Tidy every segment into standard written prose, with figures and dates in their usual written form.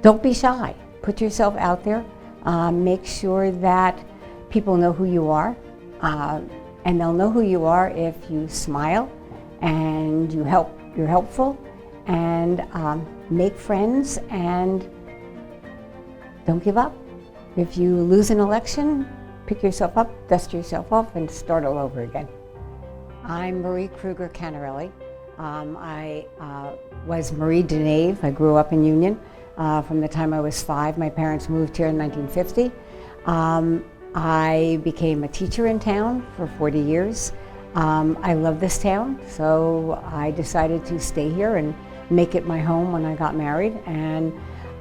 Don't be shy. Put yourself out there. Make sure that people know who you are. And they'll know who you are if you smile and you're helpful, and make friends, and don't give up. If you lose an election, pick yourself up, dust yourself off, and start all over again. I'm Marie Kruger Canarelli. I was Marie Denave. I grew up in Union. From the time I was 5, my parents moved here in 1950. I became a teacher in town for 40 years. I love this town, so I decided to stay here and make it my home when I got married. And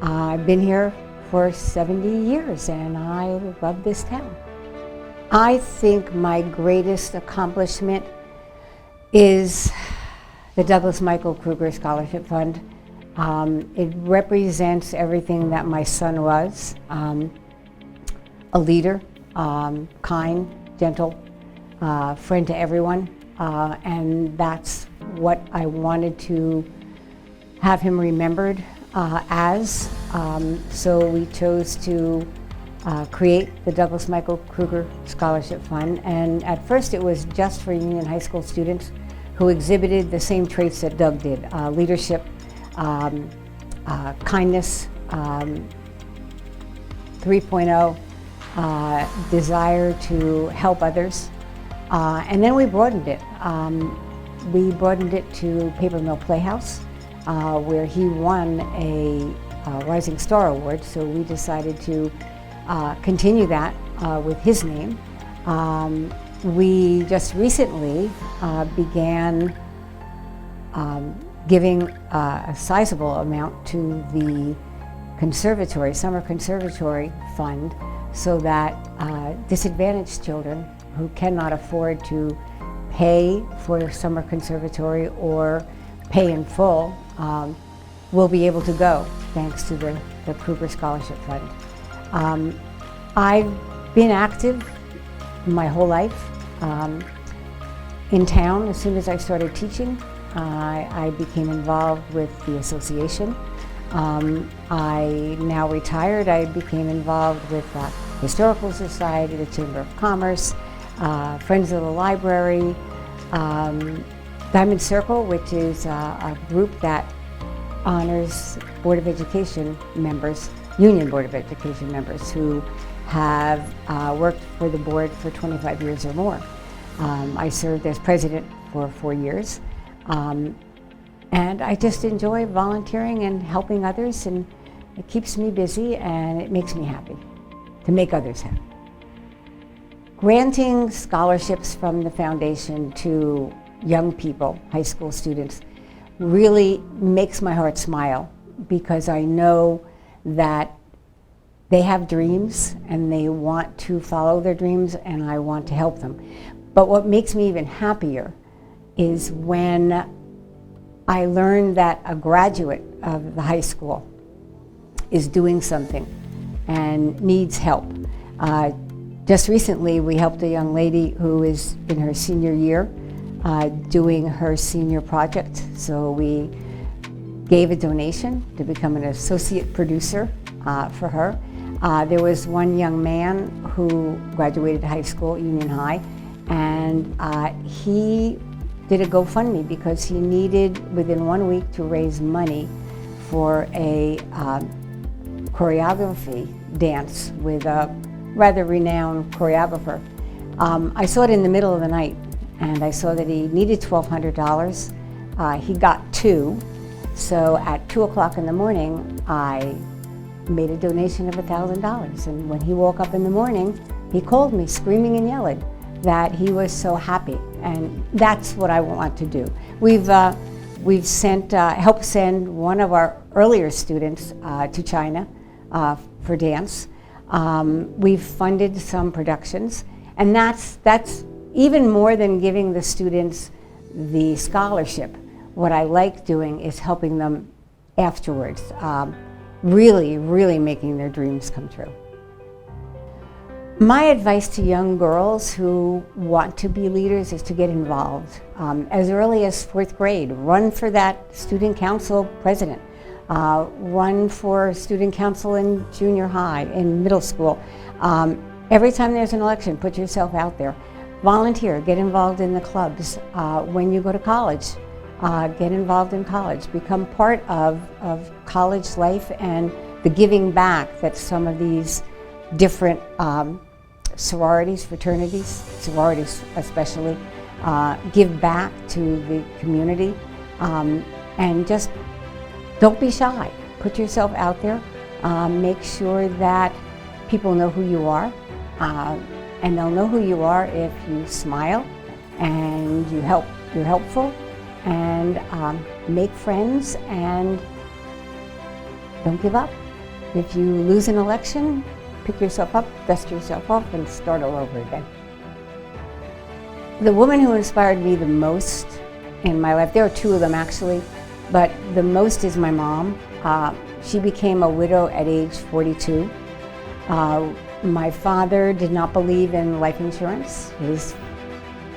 I've been here for 70 years, and I love this town. I think my greatest accomplishment is the Douglas Michael Kruger Scholarship Fund. It represents everything that my son was, a leader, kind, gentle, friend to everyone, and that's what I wanted to have him remembered as. So we chose to create the Douglas Michael Kruger Scholarship Fund, and at first it was just for Union High School students who exhibited the same traits that Doug did: leadership, kindness, 3.0, desire to help others. And then we broadened it. We broadened it to Paper Mill Playhouse, where he won a Rising Star Award, so we decided to continue that with his name. We just recently began giving a sizable amount to the conservatory, Summer Conservatory Fund, so that disadvantaged children who cannot afford to pay for summer conservatory or pay in full will be able to go, thanks to the Kruger Scholarship Fund. I've been active my whole life. In town, as soon as I started teaching, I became involved with the association. I now retired. I became involved with the Historical Society, the Chamber of Commerce, Friends of the Library, Diamond Circle, which is a group that honors Board of Education members, Union Board of Education members who have worked for the board for 25 years or more. I served as president for 4 years. And I just enjoy volunteering and helping others, and it keeps me busy and it makes me happy to make others happy. Granting scholarships from the foundation to young people, high school students, really makes my heart smile, because I know that they have dreams and they want to follow their dreams, and I want to help them. But what makes me even happier is when I learned that a graduate of the high school is doing something and needs help. Just recently, we helped a young lady who is in her senior year doing her senior project. So we gave a donation to become an associate producer for her. There was one young man who graduated high school, Union High, and he did a GoFundMe because he needed, within 1 week, to raise money for a choreography dance with a rather renowned choreographer. I saw it in the middle of the night, and I saw that he needed $1,200. He got 2, so at 2 o'clock in the morning, I made a donation of $1,000. And when he woke up in the morning, he called me screaming and yelling that he was so happy, and that's what I want to do. We've helped send one of our earlier students to China for dance. We've funded some productions, and that's even more than giving the students the scholarship. What I like doing is helping them afterwards, really making their dreams come true. My advice to young girls who want to be leaders is to get involved. As early as 4th grade, run for that student council president. run for student council in junior high, in middle school. Every time there's an election, put yourself out there. Volunteer, get involved in the clubs. When you go to college, get involved in college. Become part of college life and the giving back that some of these different sororities, fraternities, sororities especially, give back to the community. And just don't be shy. Put yourself out there. Make sure that people know who you are. And they'll know who you are if you smile and you're helpful, and make friends, and don't give up. If you lose an election, pick yourself up, dust yourself off, and start all over again. The woman who inspired me the most in my life, there are two of them actually, but the most is my mom. She became a widow at age 42. My father did not believe in life insurance. His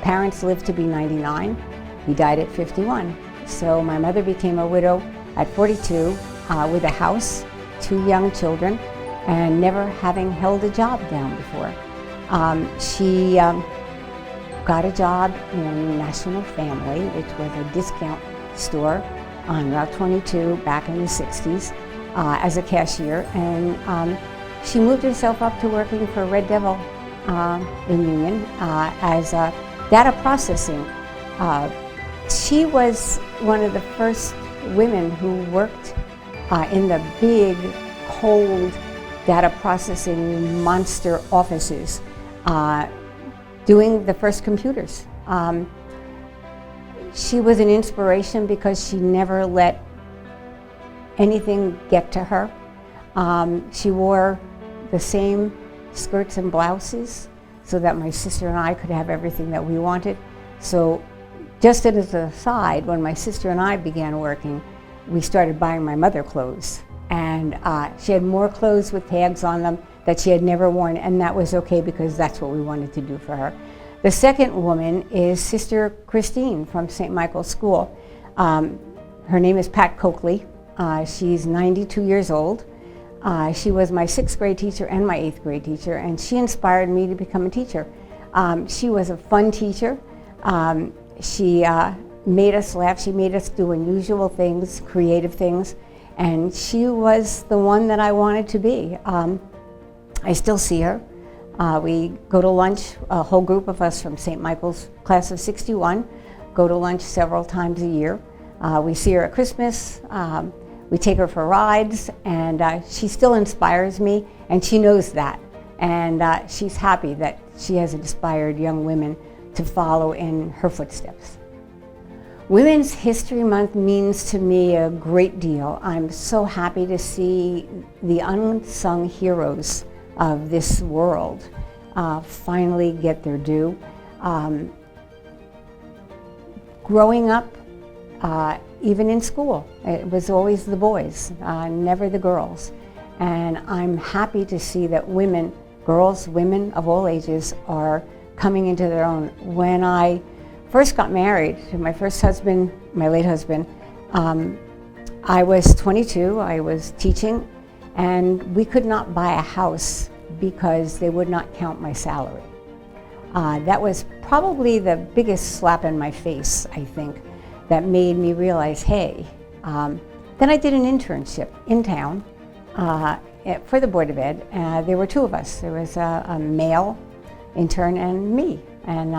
parents lived to be 99. He died at 51. So my mother became a widow at 42 with a house, 2 young children, and never having held a job down before. She got a job in National Family, which was a discount store on Route 22 back in the 60s as a cashier. And she moved herself up to working for Red Devil in Union as data processing. She was one of the first women who worked in the big, cold data processing monster offices, doing the first computers. She was an inspiration because she never let anything get to her. She wore the same skirts and blouses so that my sister and I could have everything that we wanted. So just as an aside, when my sister and I began working, we started buying my mother clothes. And she had more clothes with tags on them that she had never worn, and that was okay because that's what we wanted to do for her. The second woman is Sister Christine from St. Michael's School. Her name is Pat Coakley. She's 92 years old. She was my 6th grade teacher and my 8th grade teacher, and she inspired me to become a teacher. She was a fun teacher. She made us laugh. She made us do unusual things, creative things, and she was the one that I wanted to be. I still see her. We go to lunch, a whole group of us from St. Michael's class of 61, go to lunch several times a year. We see her at Christmas. We take her for rides, and she still inspires me, and she knows that. And she's happy that she has inspired young women to follow in her footsteps. Women's History Month means to me a great deal. I'm so happy to see the unsung heroes of this world finally get their due. Growing up, even in school, it was always the boys, never the girls. And I'm happy to see that women, girls, women of all ages are coming into their own. When I first got married to my first husband, my late husband, I was 22, I was teaching, and we could not buy a house because they would not count my salary. That was probably the biggest slap in my face, I think, that made me realize, hey. Then I did an internship in town for the Board of Ed. There were 2 of us. There was a male intern and me. And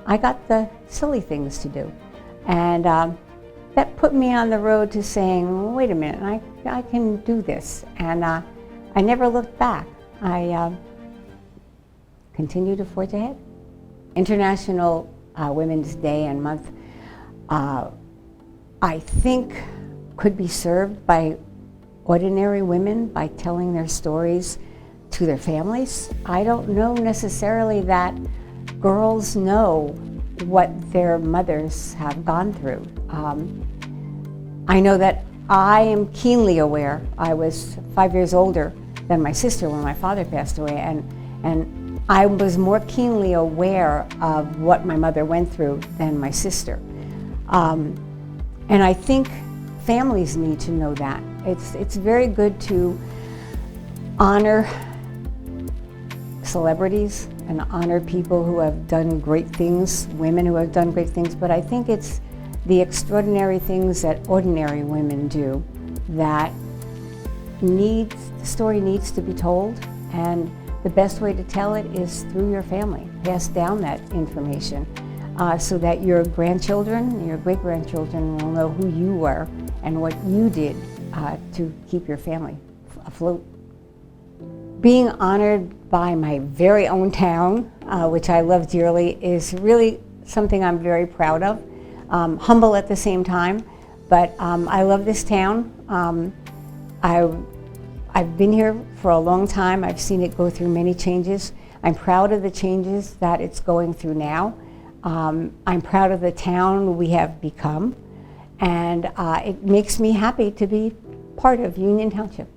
I got the silly things to do. And that put me on the road to saying, wait a minute, I can do this. And I never looked back. I continued to forge ahead. International Women's Day and Month, I think, could be served by ordinary women by telling their stories to their families. I don't know necessarily that girls know what their mothers have gone through. I know that I am keenly aware. I was 5 years older than my sister when my father passed away, and I was more keenly aware of what my mother went through than my sister. And I think families need to know that. It's very good to honor celebrities and honor people who have done great things, women who have done great things, but I think it's the extraordinary things that ordinary women do that the story needs to be told, and the best way to tell it is through your family. Pass down that information so that your grandchildren, your great-grandchildren will know who you were and what you did to keep your family afloat. Being honored by my very own town, which I love dearly, is really something I'm very proud of. Humble at the same time, but I love this town. I've been here for a long time. I've seen it go through many changes. I'm proud of the changes that it's going through now. I'm proud of the town we have become, and it makes me happy to be part of Union Township.